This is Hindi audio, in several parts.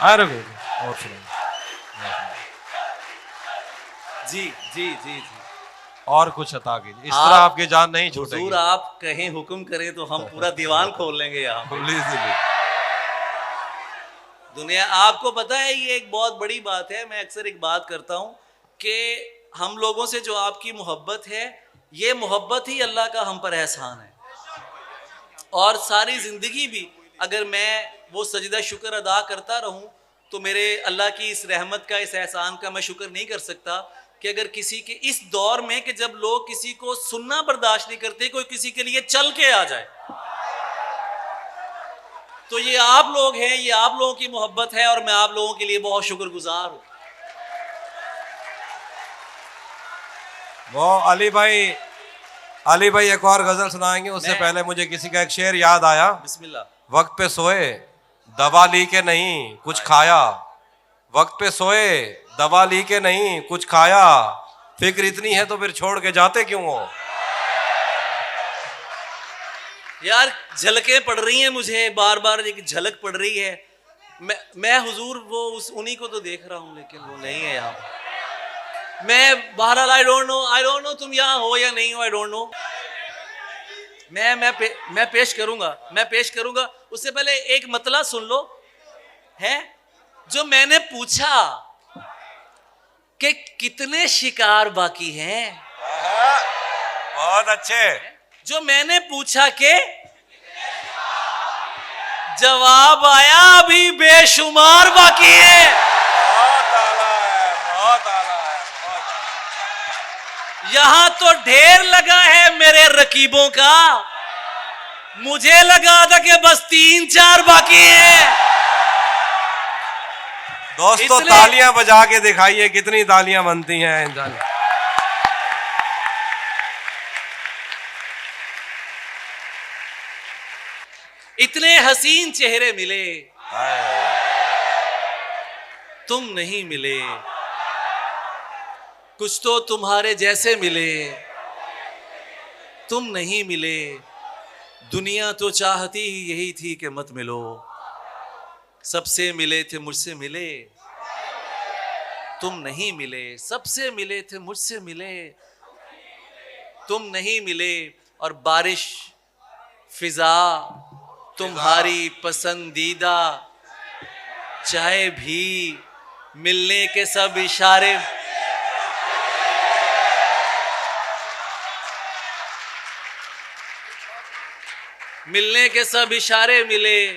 अरे और सुनाइए। जी जी जी जी। और कुछ अता कीजिए, इस तरह आपकी जान नहीं छूटेगी। हुजूर आप कहें, हुक्म करें तो हम पूरा दीवान खोल लेंगे यहाँ पे। दुनिया, आपको पता है ये एक बहुत बड़ी बात है। मैं अक्सर एक बात करता हूँ कि हम लोगों से जो आपकी मोहब्बत है, ये मोहब्बत ही अल्लाह का हम पर एहसान है। और सारी ज़िंदगी भी अगर मैं वो सजदा शुक्र अदा करता रहूं तो मेरे अल्लाह की इस रहमत का, इस एहसान का मैं शुक्र नहीं कर सकता कि अगर किसी के इस दौर में कि जब लोग किसी को सुनना बर्दाश्त नहीं करते, कोई किसी के लिए चल के आ जाए, तो ये आप लोग हैं, ये आप लोगों की मोहब्बत है और मैं आप लोगों के लिए बहुत शुक्रगुजार हूं। वो अली भाई एक और गजल सुनाएंगे, उससे पहले मुझे किसी का एक शेर याद आया। बिस्मिल्लाह। वक्त पे सोए दवा ली के नहीं कुछ खाया, वक्त पे सोए दवा ली के नहीं कुछ खाया, फिक्र इतनी है तो फिर छोड़ के जाते क्यों हो। यार झलकें पड़ रही हैं मुझे, बार बार एक झलक पड़ रही है। मैं हुजूर वो उन्हीं को तो देख रहा हूं, लेकिन वो नहीं है यहाँ। मैं बहरहाल आई डोंट नो तुम यहाँ हो या नहीं हो, आई डोंट नो। मैं पेश करूंगा। उससे पहले एक मतला सुन लो, है जो मैंने पूछा कि कितने शिकार बाकी हैं। बहुत अच्छे। जो मैंने पूछा कि जवाब आया अभी बेशुमार बाकी है। बहुत आला है, बहुत आला है, बहुत आला। यहां तो ढेर लगा है मेरे रकीबों का, मुझे लगा था कि बस 3-4 बाकी हैं। दोस्तों तालियां बजा के दिखाइए कितनी तालियां बनती हैं इंसान। इतने हसीन चेहरे मिले, तुम नहीं मिले। कुछ तो तुम्हारे जैसे मिले, तुम नहीं मिले। दुनिया तो चाहती ही यही थी कि मत मिलो। सबसे मिले थे मुझसे मिले, तुम नहीं मिले। सबसे मिले थे मुझसे मिले, तुम नहीं मिले। और बारिश फिजा तुम्हारी पसंदीदा, चाहे भी मिलने के सब इशारे। मिलने के सब इशारे मिले,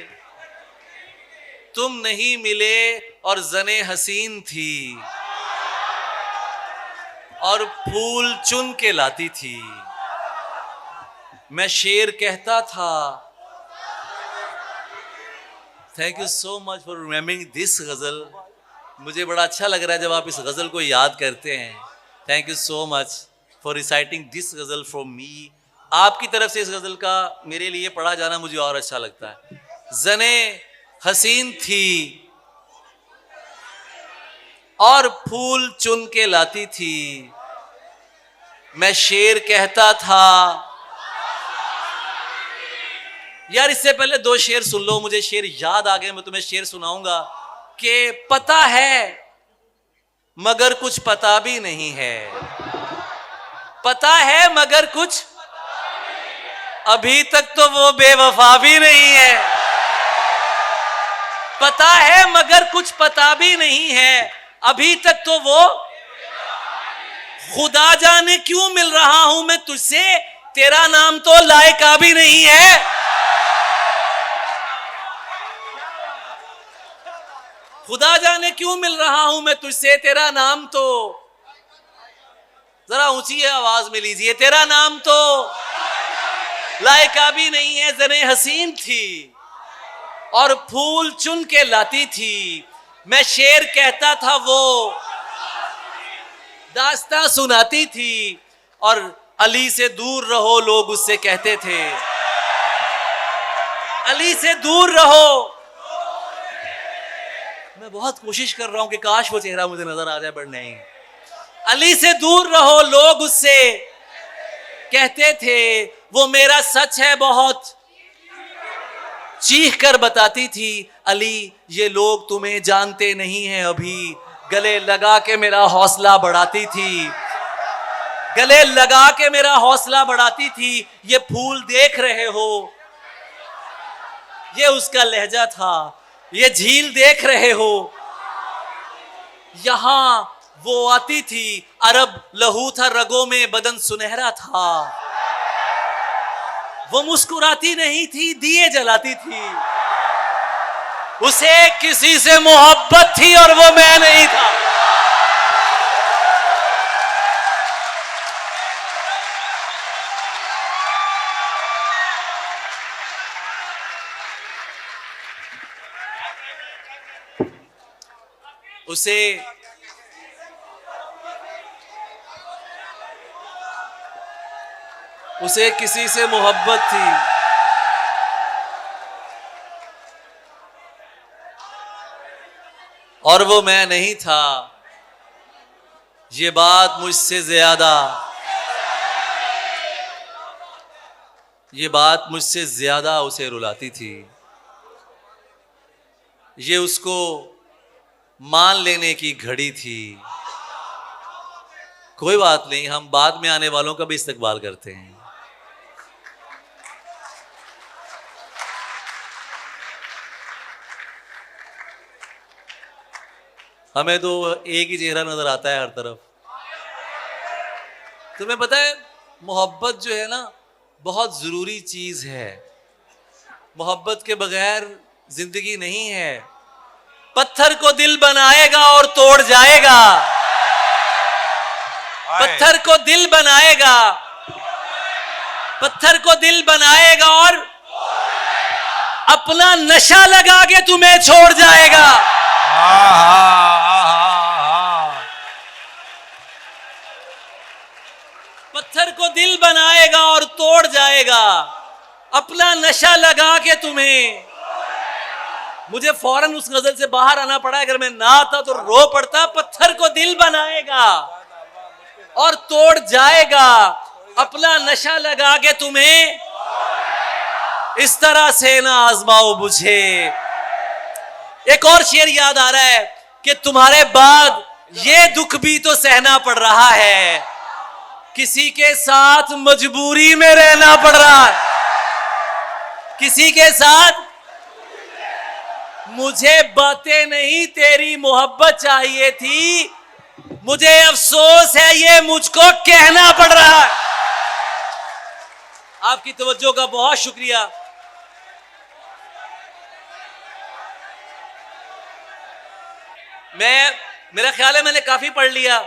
तुम नहीं मिले। और जने हसीन थी और फूल चुन के लाती थी। मैं शेर कहता था। Thank you so much for remembering this गजल। मुझे बड़ा अच्छा लग रहा है जब आप इस गजल को याद करते हैं। Thank you so much for reciting this गजल फ्रॉम मी। आपकी तरफ से इस गजल का मेरे लिए पढ़ा जाना मुझे और अच्छा लगता है। जने हसीन थी और फूल चुन के लाती थी। मैं शेर कहता था। यार इससे पहले 2 शेर सुन लो, मुझे शेर याद आ गए, मैं तुम्हें शेर सुनाऊंगा कि पता है मगर कुछ पता भी नहीं है। पता है मगर कुछ, अभी तक तो वो बेवफा भी नहीं है। पता है मगर कुछ पता भी नहीं है, अभी तक तो वो। खुदा जाने क्यों मिल रहा हूं मैं तुझसे, तेरा नाम तो लायका भी नहीं है। खुदा जाने क्यों मिल रहा हूं मैं तुझसे, तेरा नाम तो। जरा ऊंची आवाज में लीजिए। तेरा नाम तो लायका भी नहीं है। जने हसीन थी और फूल चुन के लाती थी। मैं शेर कहता था, वो दास्तां सुनाती थी। और अली से दूर रहो लोग उससे कहते थे। अली से दूर रहो। मैं बहुत कोशिश कर रहा हूं कि काश वो चेहरा मुझे नजर आ जाए, पर नहीं। अली से दूर रहो लोग उससे कहते थे। वो मेरा सच है बहुत चीख कर बताती थी, अली ये लोग तुम्हें जानते नहीं हैं अभी। गले लगा के मेरा हौसला बढ़ाती थी, गले लगा के मेरा हौसला बढ़ाती थी। ये फूल देख रहे हो, ये उसका लहजा था। ये झील देख रहे हो, यहां वो आती थी। अरब लहू था रगों में, बदन सुनहरा था। वो मुस्कुराती नहीं थी, दिए जलाती थी। उसे किसी से मोहब्बत थी और वो मैं नहीं था। उसे किसी से मोहब्बत थी और वो मैं नहीं था। ये बात मुझसे ज्यादा उसे रुलाती थी। ये उसको मान लेने की घड़ी थी। कोई बात नहीं, हम बाद में आने वालों का भी इस्तकबाल करते हैं। हमें तो एक ही चेहरा नजर आता है हर तरफ। तुम्हें पता है, मोहब्बत जो है ना, बहुत जरूरी चीज है। मोहब्बत के बगैर जिंदगी नहीं है। पत्थर को दिल बनाएगा और तोड़ जाएगा। पत्थर को दिल बनाएगा, पत्थर को दिल बनाएगा और अपना नशा लगा के तुम्हें छोड़ जाएगा। पत्थर को दिल बनाएगा और तोड़ जाएगा, अपना नशा लगा के तुम्हें। मुझे फौरन उस गजल से बाहर आना पड़ा। अगर मैं ना आता तो रो पड़ता। पत्थर को दिल बनाएगा और तोड़ जाएगा, अपना नशा लगा के तुम्हें। इस तरह से ना आजमाओ मुझे। एक और शेर याद आ रहा है कि तुम्हारे बाद ये दुख भी तो सहना पड़ रहा है, किसी के साथ मजबूरी में रहना पड़ रहा है, किसी के साथ। मुझे बातें नहीं, तेरी मोहब्बत चाहिए थी। मुझे अफसोस है, ये मुझको कहना पड़ रहा है। आपकी तवज्जो का बहुत शुक्रिया। मेरा ख्याल है मैंने काफी पढ़ लिया।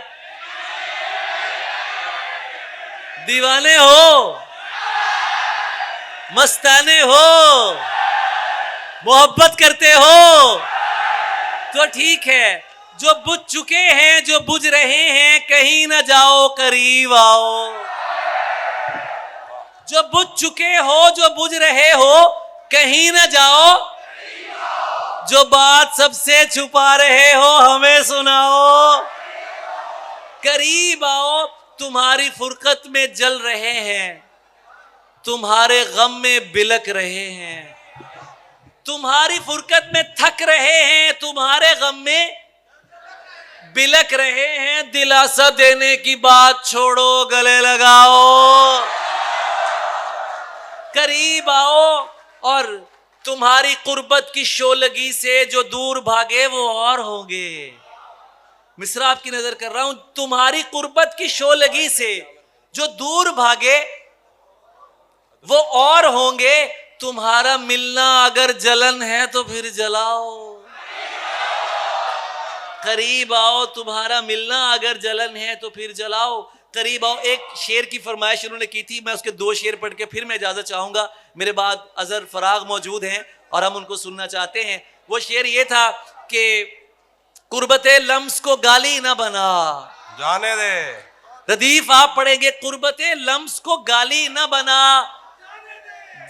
दीवाने हो, मस्ताने हो, मोहब्बत करते हो तो ठीक है। जो बुझ चुके हैं, जो बुझ रहे हैं, कहीं ना जाओ, करीब आओ। जो बुझ चुके हो, जो बुझ रहे हो, कहीं ना जाओ। जो बात सबसे छुपा रहे हो, हमें सुनाओ। करीब आओ। तुम्हारी फुरकत में जल रहे हैं, तुम्हारे गम में बिलक रहे हैं। तुम्हारी फुरकत में थक रहे हैं, तुम्हारे गम में बिलक रहे हैं। दिलासा देने की बात छोड़ो, गले लगाओ। करीब आओ और तुम्हारी कुर्बत की शोलगी से जो दूर भागे वो और होंगे। मिसरा आपकी नजर कर रहा हूं। तुम्हारी कुर्बत की शोलगी से जो दूर भागे वो और होंगे। तुम्हारा मिलना अगर जलन है तो फिर जलाओ। करीब आओ। तुम्हारा मिलना अगर जलन है तो फिर जलाओ। करीब आओ। एक शेर की फरमाइश उन्होंने की थी, मैं उसके 2 शेर पढ़ के फिर मैं इजाजत चाहूंगा। मेरे बाद अजहर फराग मौजूद हैं और हम उनको सुनना चाहते हैं। वो शेर ये था कि कुर्बते लम्स को गाली ना बना, जाने दे। रदीफ आप पढ़ेंगे, कुर्बते लम्स को गाली ना बना,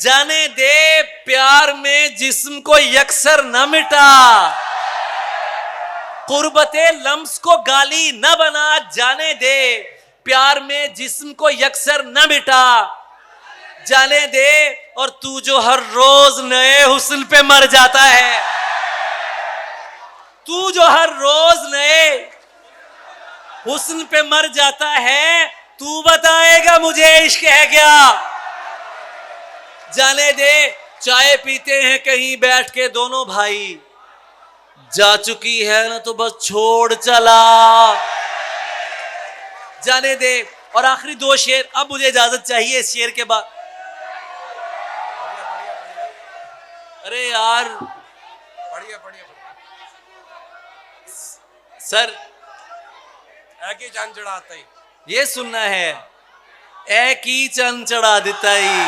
जाने दे प्यार में जिस्म को यकसर न मिटा। कुर्बते लम्स को गाली न बना, जाने दे प्यार में जिस्म को यकसर न मिटा। जाने दे और तू जो हर रोज नए हुस्न पे मर जाता है, तू जो हर रोज नए हुस्न पे मर जाता है, तू बताएगा मुझे इश्क है क्या? जाने दे, चाय पीते हैं कहीं बैठ के दोनों भाई, जा चुकी है ना तो बस छोड़ चला। जाने दे। और आखिरी दो शेर, अब मुझे इजाजत चाहिए इस शेर के बाद। अरे यार पढ़िए सर, एक ही जान चढ़ाता ही। ये सुनना है, ए की चंद चढ़ा देता ही,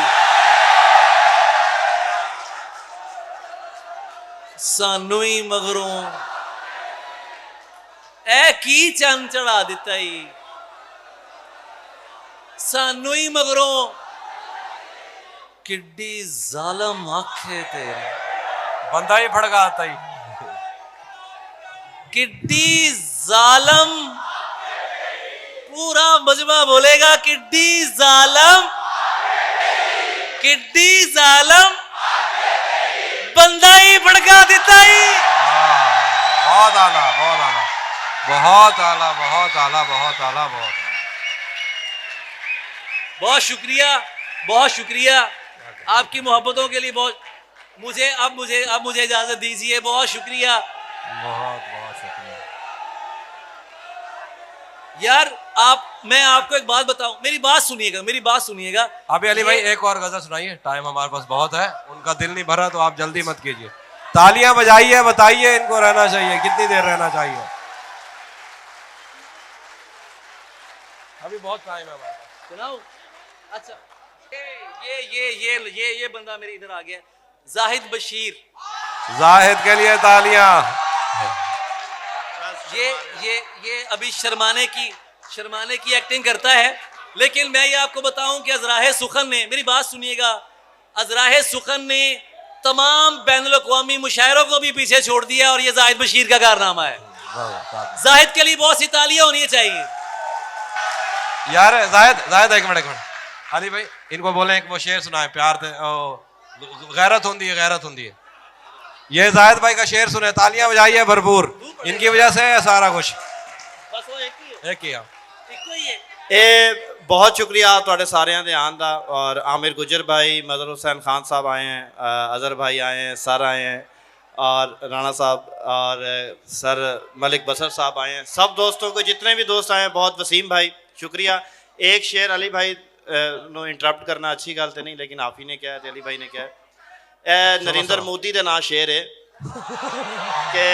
सानू ही मगरों ए की चंद चढ़ा देता ही, सानू ही मगरों किड्डी जालम आंखें तेरे, बंदा ही फड़काता ही। किड्डी जालम, पूरा मजमा बोलेगा किड्डी जालम, किड्डी जालम, बंदा ही भड़का देता ही। बहुत आला, बहुत आला, बहुत आला, बहुत आला, बहुत आला, बहुत आला। बहुत शुक्रिया, बहुत शुक्रिया आपकी मोहब्बतों के लिए। बहुत मुझे इजाजत दीजिए। बहुत शुक्रिया बहुत शुक्रिया यार। मैं आपको एक बात बताऊं, मेरी बात सुनिएगा। अभी अली भाई एक और गजल सुनाइए, टाइम हमारे पास बहुत है, उनका दिल नहीं भरा तो आप जल्दी मत कीजिए। तालियां बजाइए, बताइए इनको रहना चाहिए, कितनी देर रहना चाहिए? अभी बहुत टाइम है हमारे पास। सुनाओ। अच्छा, ये बंदा मेरे इधर आ गया, जाहिद बशीर। जाहिद के लिए तालियां। ये अभी शर्माने की एक्टिंग करता है, लेकिन मैं ये आपको बताऊं कि अजराहे सुखन ने, मेरी बात सुनिएगा, अजराहे सुखन ने तमाम बैनुल अक़वामी मुशायरों को भी पीछे छोड़ दिया और ये जाहिद बशीर का कारनामा है। जाहिद के लिए बहुत सी तालियां होनी चाहिए यार। जाहिद एक मिनट अली भाई, इनको बोले एक वो शेर सुनाए, प्यार थे गैरत होंदी है। ये जाहिद भाई का शेर सुने, तालियां बजाइए भरपूर, इनकी वजह से है सारा कुछ। बस वो एक ही है। बहुत शुक्रिया ਤੁਹਾਡੇ ਸਾਰਿਆਂ ਦੇ ਆਉਣ ਦਾ। और आमिर गुजर भाई, मदर हुसैन खान साहब आए हैं, अजहर भाई आए हैं, सर आए हैं, और राणा साहब और सर मलिक बसर साहब आए हैं। सब दोस्तों को, जितने भी दोस्त आए हैं, बहुत वसीम भाई शुक्रिया। एक शेर अली भाई नो इंटरप्ट करना अच्छी गल तो नहीं, लेकिन आप ही ने क्या है, अली भाई ने क्या है, नरेंद्र मोदी के नाम शेर है कि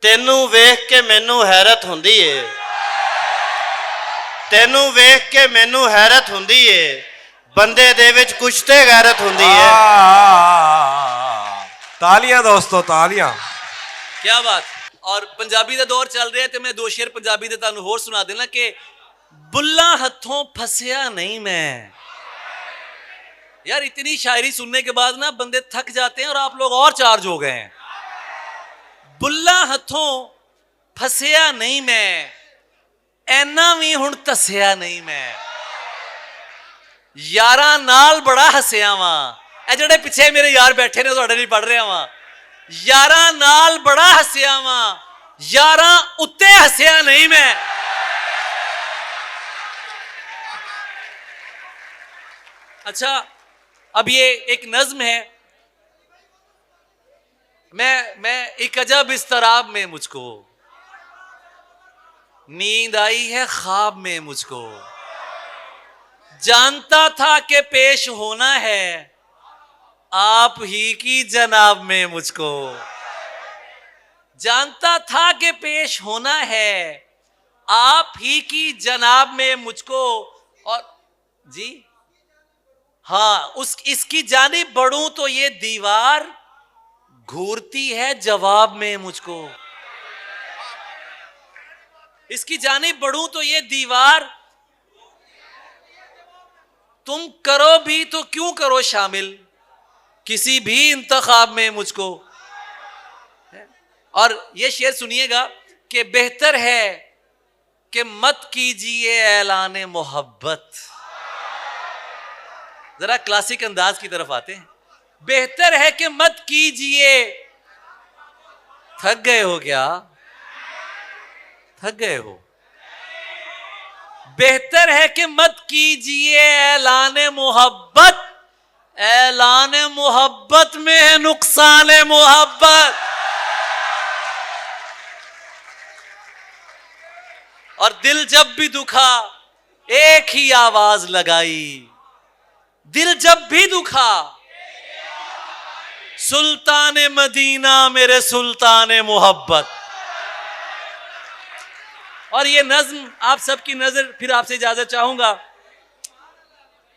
तेनू वेख के मैनू हैरत हुंदी है, तेनू वेख के मैनू हैरत हुंदी है, बंदे दे विच कुछ ते गैरत हुंदी है। तालियां दोस्तों, तालियां। क्या बात। और पंजाबी का दौर चल रहा है तो मैं दो शेर पंजाबी दे तुहानू होर सुना देना कि बुल्ला हथों फसिया नहीं मैं। यार इतनी शायरी सुनने के बाद ना बंदे थक जाते हैं और आप लोग और चार्ज हो गए हैं। बुल्ला हथों फसिया नहीं मैं, ऐना भी हुण तसिया नहीं मैं, यारां नाल बड़ा हसिया वा। ए जेड़े पिछे मेरे यार बैठे ने तुहाडे लिए पढ़ रहा वा, यारां नाल बड़ा हसिया वा, यारां उत्ते हसिया नहीं मैं। अच्छा, अब ये एक नज्म है। मैं एक अजब इस्तराब में मुझको, नींद आई है ख्वाब में मुझको, जानता था कि पेश होना है आप ही की जनाब में मुझको, जानता था कि पेश होना है आप ही की जनाब में मुझको। और जी हाँ, इसकी जानिब बढ़ूं तो ये दीवार घूरती है जवाब में मुझको, इसकी जानिब बढ़ूं तो ये दीवार, तुम करो भी तो क्यों करो शामिल किसी भी इंतखाब में मुझको। और ये शेर सुनिएगा कि बेहतर है कि मत कीजिए ऐलान मोहब्बत, जरा क्लासिक अंदाज की तरफ आते हैं। बेहतर है कि मत कीजिए। थक गए हो क्या? थक गए हो? बेहतर है कि मत कीजिए ऐलान मोहब्बत। ऐलान मोहब्बत में है नुकसान मोहब्बत। और दिल जब भी दुखा एक ही आवाज लगाई। दिल जब भी दुखा सुल्तान मदीना मेरे सुल्तान मोहब्बत। और ये नज्म आप सबकी नजर, फिर आपसे इजाजत चाहूंगा,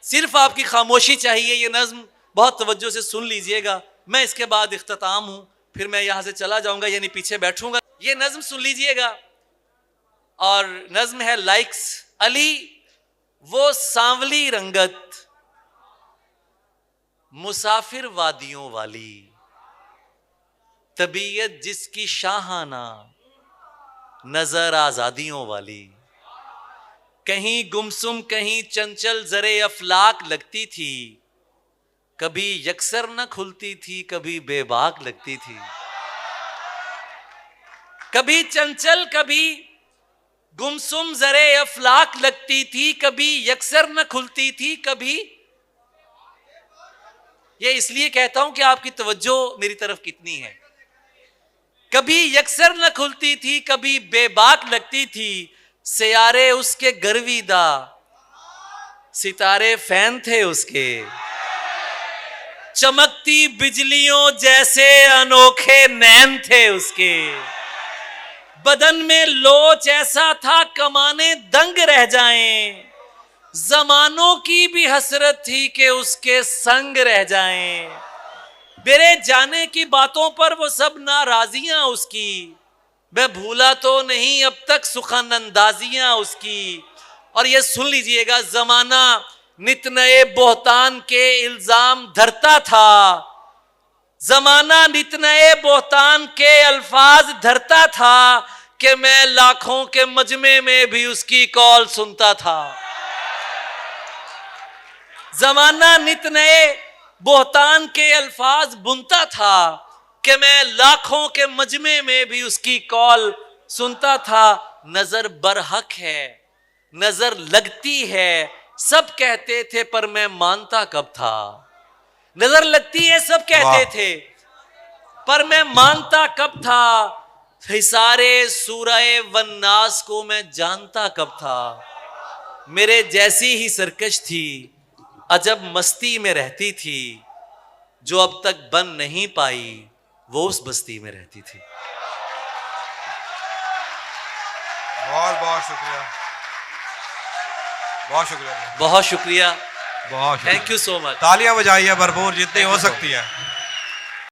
सिर्फ आपकी खामोशी चाहिए। ये नज्म बहुत तवज्जो से सुन लीजिएगा। मैं इसके बाद इख्तिताम हूं, फिर मैं यहां से चला जाऊंगा, यानी पीछे बैठूंगा। ये नज्म सुन लीजिएगा। और नज्म है लाइक्स अली वो सांवली रंगत, मुसाफिर वादियों वाली, तबीयत जिसकी शाहाना, नजर आजादियों वाली। कहीं गुमसुम कहीं चंचल जरे अफलाक लगती थी, कभी यकसर न खुलती थी, कभी बेबाक लगती थी। कभी चंचल कभी गुमसुम जरे अफलाक लगती थी, कभी यकसर न खुलती थी, कभी। ये इसलिए कहता हूं कि आपकी तवज्जो मेरी तरफ कितनी है। कभी यकसर न खुलती थी, कभी बेबाक लगती थी, सियारे उसके गर्विदा, सितारे फैन थे उसके, चमकती बिजलियों जैसे अनोखे नैन थे उसके। बदन में लोच ऐसा था कमाने दंग रह जाएं, जमानों की भी हसरत थी कि उसके संग रह जाएं। मेरे जाने की बातों पर वो सब नाराजियां उसकी, मैं भूला तो नहीं अब तक सुखन अंदाजियां उसकी। और ये सुन लीजिएगा, जमाना नित नए बोहतान के इल्जाम धरता था, जमाना नित नए बोहतान के अल्फाज धरता था, कि मैं लाखों के मजमे में भी उसकी कॉल सुनता था। जमाना नित नए बोहतान के अल्फाज बुनता था, कि मैं लाखों के मजमे में भी उसकी कॉल सुनता था। नजर बरहक है, नजर लगती है, सब कहते थे पर मैं मानता कब था। नजर लगती है सब कहते थे पर मैं मानता कब था। हिसारे सूरह वन्नास को मैं जानता कब था। मेरे जैसी ही सरकश थी, अजब मस्ती में रहती थी, जो अब तक बन नहीं पाई वो उस बस्ती में रहती थी। बहुत बहुत शुक्रिया, बहुत शुक्रिया, बहुत शुक्रिया, बहुत शुक्रिया। Thank you so much. तालियां बजाइए भरपूर जितनी हो सकती है।